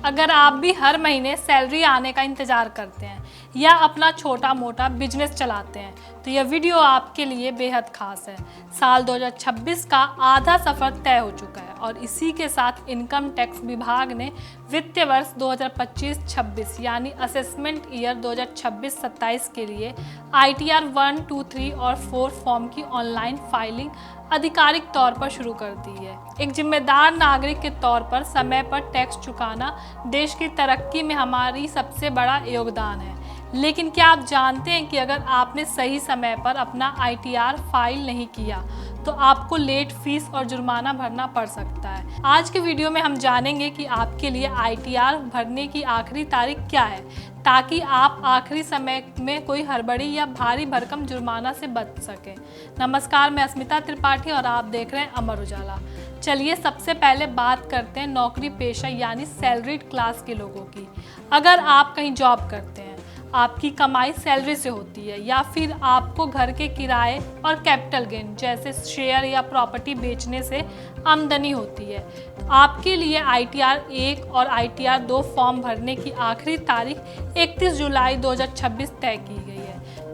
अगर आप भी हर महीने सैलरी आने का इंतज़ार करते हैं या अपना छोटा मोटा बिजनेस चलाते हैं तो यह वीडियो आपके लिए बेहद खास है। साल 2026 का आधा सफ़र तय हो चुका है और इसी के साथ इनकम टैक्स विभाग ने वित्तीय वर्ष 2025-26 यानी असेसमेंट ईयर 2026-27 के लिए ITR 1, 2, 3 और 4 फॉर्म की ऑनलाइन फाइलिंग आधिकारिक तौर पर शुरू कर दी है। एक जिम्मेदार नागरिक के तौर पर समय पर टैक्स चुकाना देश की तरक्की में हमारी सबसे बड़ा योगदान है। लेकिन क्या आप जानते हैं कि अगर आपने सही समय पर अपना ITR फाइल नहीं किया तो आपको लेट फीस और जुर्माना भरना पड़ सकता है। आज के वीडियो में हम जानेंगे कि आपके लिए ITR भरने की आखिरी तारीख क्या है, ताकि आप आखिरी समय में कोई हड़बड़ी या भारी भरकम जुर्माना से बच सकें। नमस्कार, मैं अस्मिता त्रिपाठी और आप देख रहे हैं अमर उजाला। चलिए सबसे पहले बात करते हैं नौकरी पेशा यानी सैलरीड क्लास के लोगों की। अगर आप कहीं जॉब करते हैं, आपकी कमाई सैलरी से होती है या फिर आपको घर के किराए और कैपिटल गेन जैसे शेयर या प्रॉपर्टी बेचने से आमदनी होती है, तो आपके लिए ITR 1 और ITR 2 फॉर्म भरने की आखिरी तारीख 31 जुलाई 2026 तय की गई है।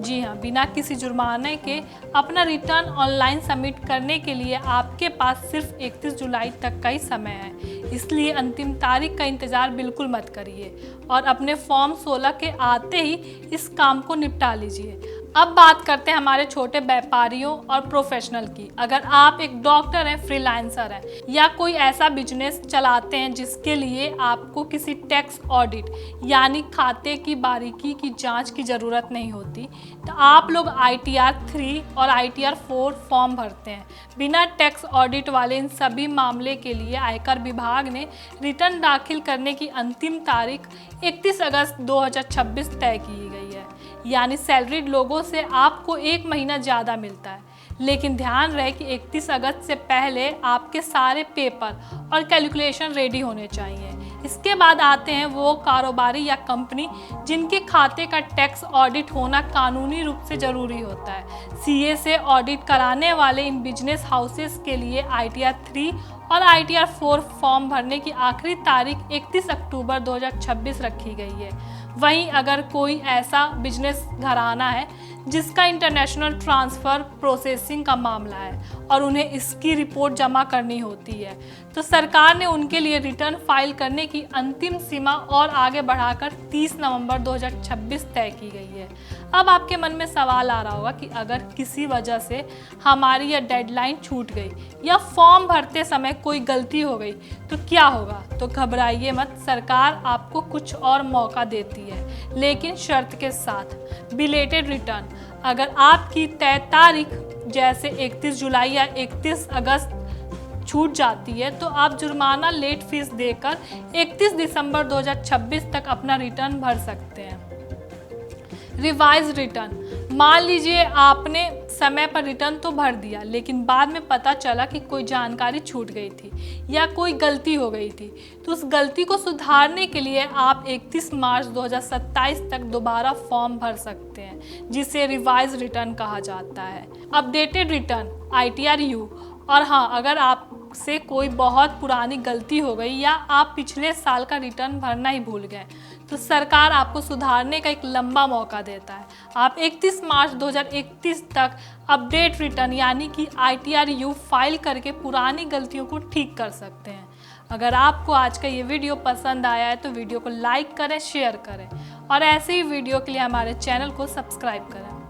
जी हाँ, बिना किसी जुर्माने के अपना रिटर्न ऑनलाइन सबमिट करने के लिए आपके पास सिर्फ 31 जुलाई तक का ही समय है। इसलिए अंतिम तारीख का इंतज़ार बिल्कुल मत करिए और अपने फॉर्म 16 के आते ही इस काम को निपटा लीजिए। अब बात करते हैं हमारे छोटे व्यापारियों और प्रोफेशनल की। अगर आप एक डॉक्टर हैं, फ्रीलांसर हैं या कोई ऐसा बिजनेस चलाते हैं जिसके लिए आपको किसी टैक्स ऑडिट यानी खाते की बारीकी की जांच की ज़रूरत नहीं होती, तो आप लोग ITR 3 और ITR 4 फॉर्म भरते हैं। बिना टैक्स ऑडिट वाले इन सभी मामले के लिए आयकर विभाग ने रिटर्न दाखिल करने की अंतिम तारीख 31 अगस्त 2026 तय की गई है। यानी सैलरीड लोगों से आपको एक महीना ज़्यादा मिलता है। लेकिन ध्यान रहे कि 31 अगस्त से पहले आपके सारे पेपर और कैलकुलेशन रेडी होने चाहिए। इसके बाद आते हैं वो कारोबारी या कंपनी जिनके खाते का टैक्स ऑडिट होना कानूनी रूप से ज़रूरी होता है। CA से ऑडिट कराने वाले इन बिजनेस हाउसेस के लिए ITR 3 और ITR 4 फॉर्म भरने की आखिरी तारीख 31 अक्टूबर 2026 रखी गई है। वहीं अगर कोई ऐसा बिजनेस घराना है जिसका इंटरनेशनल ट्रांसफ़र प्रोसेसिंग का मामला है और उन्हें इसकी रिपोर्ट जमा करनी होती है, तो सरकार ने उनके लिए रिटर्न फाइल करने की अंतिम सीमा और आगे बढ़ाकर 30 नवंबर 2026 तय की गई है। अब आपके मन में सवाल आ रहा होगा कि अगर किसी वजह से हमारी यह डेडलाइन छूट गई या फॉर्म भरते समय कोई गलती हो गई तो क्या होगा? तो घबराइए मत, सरकार आपको कुछ और मौका देती है, लेकिन शर्त के साथ। बिलेटेड रिटर्न, अगर आपकी तय तारीख जैसे 31 जुलाई या 31 अगस्त छूट जाती है तो आप जुर्माना लेट फीस देकर 31 दिसंबर 2026 तक अपना रिटर्न भर सकते हैं। रिवाइज रिटर्न, मान लीजिए आपने समय पर रिटर्न तो भर दिया लेकिन बाद में पता चला कि कोई जानकारी छूट गई थी या कोई गलती हो गई थी, तो उस गलती को सुधारने के लिए आप 31 मार्च 2027 तक दोबारा फॉर्म भर सकते हैं, जिसे रिवाइज रिटर्न कहा जाता है। अपडेटेड रिटर्न ITR U, और हाँ, अगर आपसे कोई बहुत पुरानी गलती हो गई या आप पिछले साल का रिटर्न भरना ही भूल गए तो सरकार आपको सुधारने का एक लंबा मौका देता है। आप 31 मार्च 2031 तक अपडेट रिटर्न यानी कि ITR U फाइल करके पुरानी गलतियों को ठीक कर सकते हैं। अगर आपको आज का ये वीडियो पसंद आया है तो वीडियो को लाइक करें, शेयर करें और ऐसे ही वीडियो के लिए हमारे चैनल को सब्सक्राइब करें।